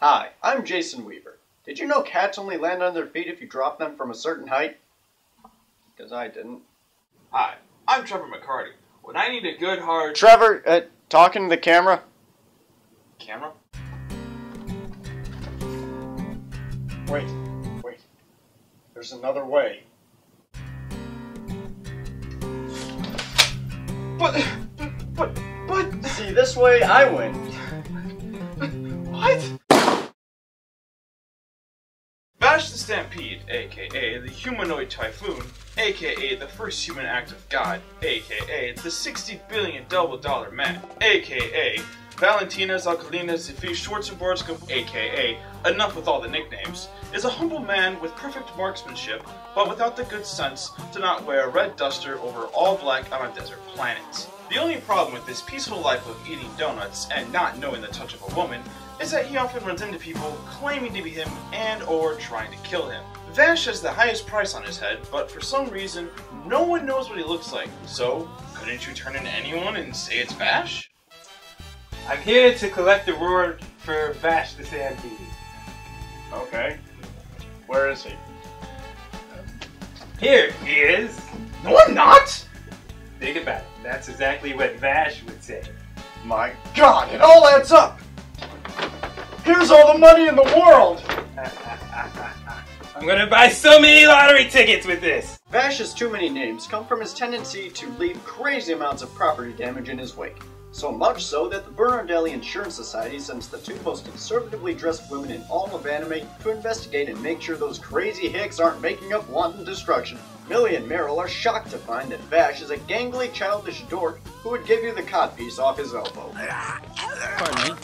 Hi, I'm Jason Weaver. Did you know cats only land on their feet if you drop them from a certain height? Because I didn't. Hi, I'm Trevor McCarty. When I need a good hard... Trevor, talking to the camera? Camera? Wait. There's another way. But... See, this way I win. What? Vash the Stampede, aka the Humanoid Typhoon, aka the first human act of God, aka the $60 billion double dollar man, aka Valentina Zalkalina Zifi Schwarzenborska, aka enough with all the nicknames, is a humble man with perfect marksmanship, but without the good sense to not wear a red duster over all black on a desert planet. The only problem with this peaceful life of eating donuts and not knowing the touch of a woman is that he often runs into people claiming to be him and or trying to kill him. Vash has the highest price on his head, but for some reason, no one knows what he looks like. So, couldn't you turn into anyone and say it's Vash? I'm here to collect the reward for Vash the Stampede. Okay. Where is he? Here he is! No, I'm not! Think about it. That's exactly what Vash would say. My God, it all adds up! Here's all the money in the world! I'm gonna buy so many lottery tickets with this! Vash's too many names come from his tendency to leave crazy amounts of property damage in his wake. So much so that the Bernardelli Insurance Society sends the two most conservatively dressed women in all of anime to investigate and make sure those crazy hicks aren't making up wanton destruction. Millie and Meryl are shocked to find that Vash is a gangly, childish dork who would give you the codpiece off his elbow. Pardon me,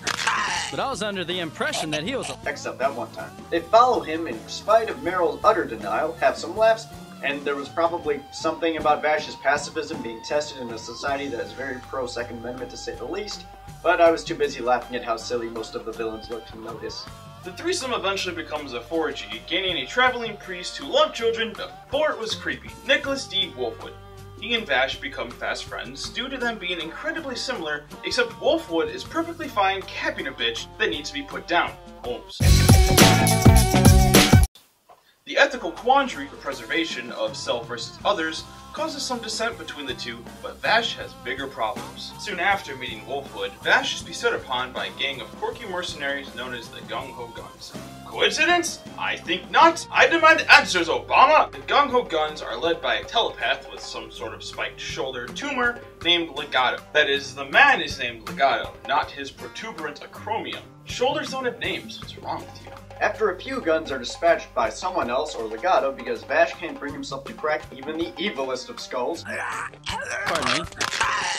but I was under the impression that he was a... Except that one time. They follow him in spite of Meryl's utter denial, have some laughs, and there was probably something about Vash's pacifism being tested in a society that is very pro-Second Amendment to say the least, but I was too busy laughing at how silly most of the villains look to notice. The threesome eventually becomes a 4G, gaining a traveling priest who loved children before it was creepy, Nicholas D. Wolfwood. He and Vash become fast friends due to them being incredibly similar, except Wolfwood is perfectly fine capping a bitch that needs to be put down. Holmes. The ethical quandary for preservation of self versus others causes some dissent between the two, but Vash has bigger problems. Soon after meeting Wolfwood, Vash is beset upon by a gang of quirky mercenaries known as the Gung Ho Guns. Coincidence? I think not. I demand answers, Obama! The Gung Ho Guns are led by a telepath with some sort of spiked shoulder tumor named Legato. That is, the man is named Legato, not his protuberant acromion. Shoulders don't have names. What's wrong with you? After a few guns are dispatched by someone else or Legato because Vash can't bring himself to crack even the evilest of skulls. Pardon me,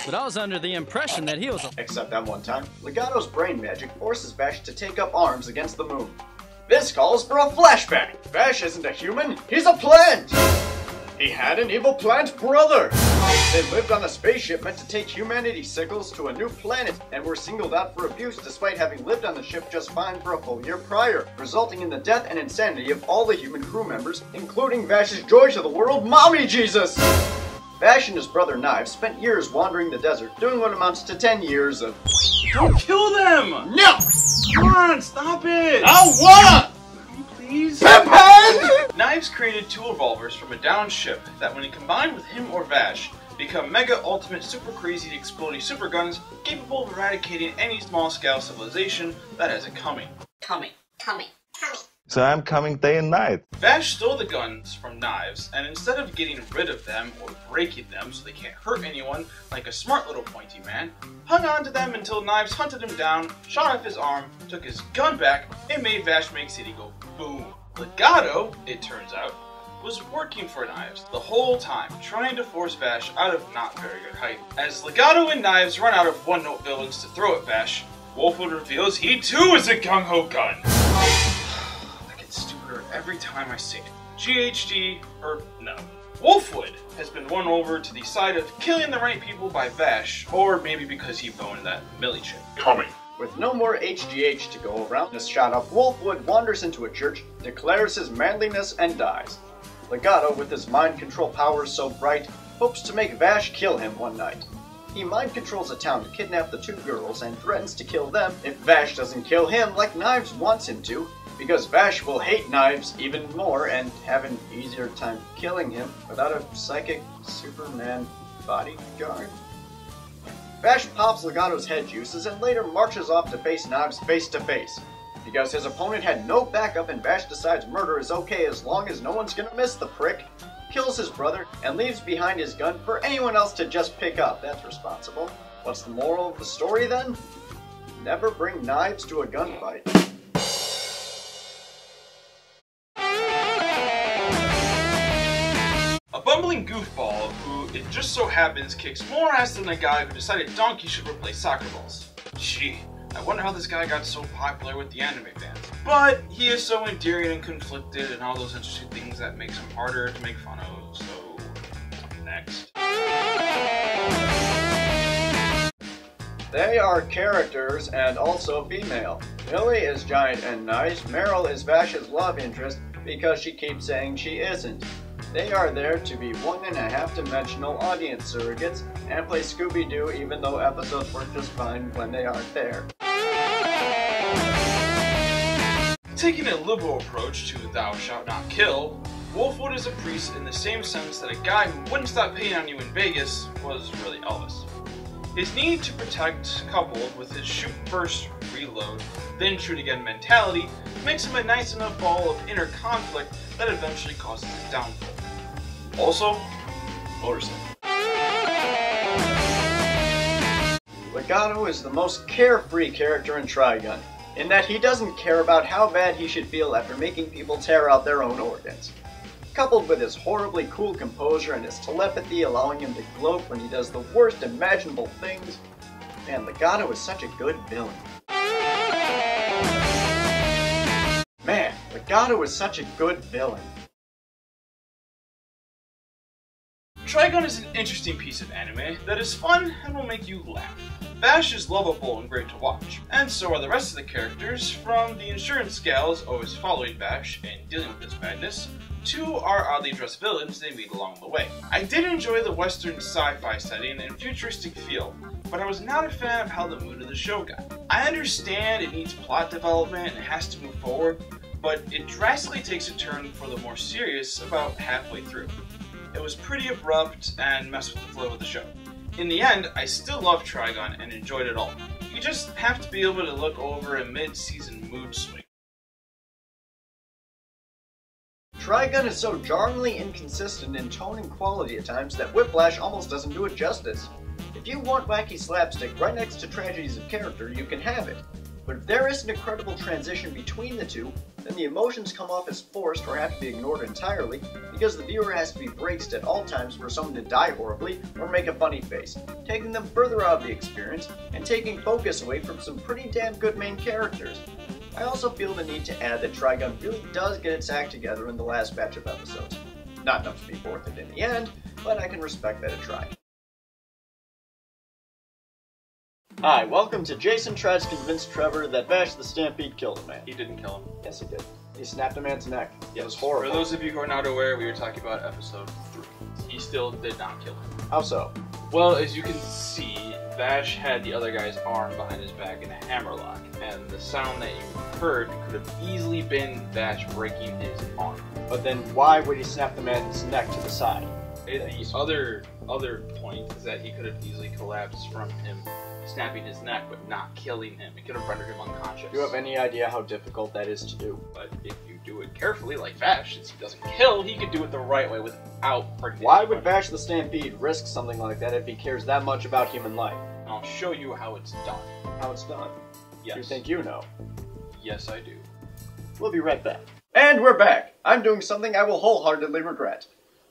but I was under the impression that he was a... Except that one time, Legato's brain magic forces Vash to take up arms against the moon. This calls for a flashback! Vash isn't a human, he's a plant! He had an evil plant brother! They lived on a spaceship meant to take humanity's sickles to a new planet and were singled out for abuse despite having lived on the ship just fine for a full year prior, resulting in the death and insanity of all the human crew members, including Vash's joy to the world, Mommy Jesus! Vash and his brother Knives spent years wandering the desert, doing what amounts to 10 years of... Don't kill them! No! Come on, stop it! I wanna! Please? Pimpin! Knives created two revolvers from a downed ship that, when combined with him or Vash, become mega ultimate super crazy exploding super guns capable of eradicating any small scale civilization that has it coming. Coming. So I'm coming day and night. Vash stole the guns from Knives, and instead of getting rid of them or breaking them so they can't hurt anyone like a smart little pointy man, hung on to them until Knives hunted him down, shot off his arm, took his gun back, and made Vash make City go boom. Legato, it turns out, was working for Knives the whole time, trying to force Vash out of not very good height. As Legato and Knives run out of one-note villains to throw at Vash, Wolfwood reveals he too is a Gung Ho Gun. Every time I say it. GHD, or no. Wolfwood has been won over to the side of killing the right people by Vash, or maybe because he boned that Millie chick. Coming. With no more HGH to go around, this shot up Wolfwood wanders into a church, declares his manliness, and dies. Legato, with his mind control powers so bright, hopes to make Vash kill him one night. He mind controls a town to kidnap the 2 girls and threatens to kill them if Vash doesn't kill him like Knives wants him to, because Vash will hate Knives even more and have an easier time killing him without a psychic Superman bodyguard. Vash pops Legato's head juices and later marches off to face Knives face to face. Because his opponent had no backup and Vash decides murder is okay as long as no one's gonna miss the prick, kills his brother, and leaves behind his gun for anyone else to just pick up. That's responsible. What's the moral of the story then? Never bring knives to a gunfight. A bumbling goofball who, it just so happens, kicks more ass than the guy who decided donkeys should replace soccer balls. Gee, I wonder how this guy got so popular with the anime fans. But he is so endearing and conflicted and all those interesting things that makes him harder to make fun of, so next. They are characters and also female. Millie is giant and nice. Meryl is Vash's love interest because she keeps saying she isn't. They are there to be 1.5-dimensional audience surrogates and play Scooby-Doo even though episodes work just fine when they aren't there. Taking a liberal approach to Thou Shalt Not Kill, Wolfwood is a priest in the same sense that a guy who wouldn't stop hitting on you in Vegas was really Elvis. His need to protect, coupled with his shoot first, reload, then shoot again mentality, makes him a nice enough ball of inner conflict that eventually causes his downfall. Also, motorcycle. Legato is the most carefree character in Trigun, in that he doesn't care about how bad he should feel after making people tear out their own organs. Coupled with his horribly cool composure and his telepathy allowing him to gloat when he does the worst imaginable things, man, Legato is such a good villain. Man, Legato is such a good villain. Trigun is an interesting piece of anime that is fun and will make you laugh. Vash is lovable and great to watch, and so are the rest of the characters, from the insurance gals always following Vash and dealing with his madness, to our oddly dressed villains they meet along the way. I did enjoy the western sci-fi setting and futuristic feel, but I was not a fan of how the mood of the show got. I understand it needs plot development and it has to move forward, but it drastically takes a turn for the more serious about halfway through. It was pretty abrupt and messed with the flow of the show. In the end, I still love Trigun and enjoyed it all. You just have to be able to look over a mid-season mood swing. Trigun is so jarringly inconsistent in tone and quality at times that Whiplash almost doesn't do it justice. If you want wacky slapstick right next to tragedies of character, you can have it. But if there isn't a credible transition between the two, then the emotions come off as forced or have to be ignored entirely, because the viewer has to be braced at all times for someone to die horribly or make a funny face, taking them further out of the experience and taking focus away from some pretty damn good main characters. I also feel the need to add that Trigun really does get its act together in the last batch of episodes. Not enough to be worth it in the end, but I can respect that it tried. Hi, welcome to Jason Tries to Convince Trevor that Vash the Stampede killed a man. He didn't kill him. Yes, he did. He snapped a man's neck. Yes. It was horrible. For those of you who are not aware, we were talking about episode 3. He still did not kill him. How so? Well, as you can see, Vash had the other guy's arm behind his back in a hammerlock, and the sound that you heard could have easily been Vash breaking his arm. But then why would he snap the man's neck to the side? The other point is that he could have easily collapsed from him snapping his neck, but not killing him. It could have rendered him unconscious. Do you have any idea how difficult that is to do? But if you do it carefully, like Vash, since he doesn't kill, he could do it the right way without hurting. Why would Vash the Stampede risk something like that if he cares that much about human life? I'll show you how it's done. How it's done? Yes. You think you know? Yes, I do. We'll be right back. And we're back! I'm doing something I will wholeheartedly regret.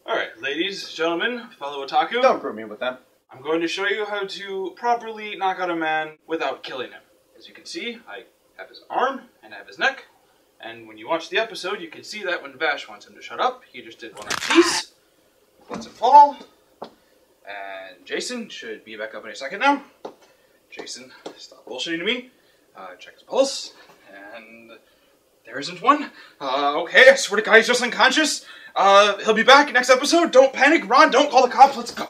Alright, ladies, gentlemen, fellow otaku. Don't group me with them. I'm going to show you how to properly knock out a man without killing him. As you can see, I have his arm and I have his neck. And when you watch the episode, you can see that when Vash wants him to shut up, he just did one piece, lets him fall. And Jason should be back up any second now. Jason, stop bullshitting to me. Check his pulse. And there isn't one. Okay, I swear to God, he's just unconscious. He'll be back next episode. Don't panic, Ron. Don't call the cops. Let's go.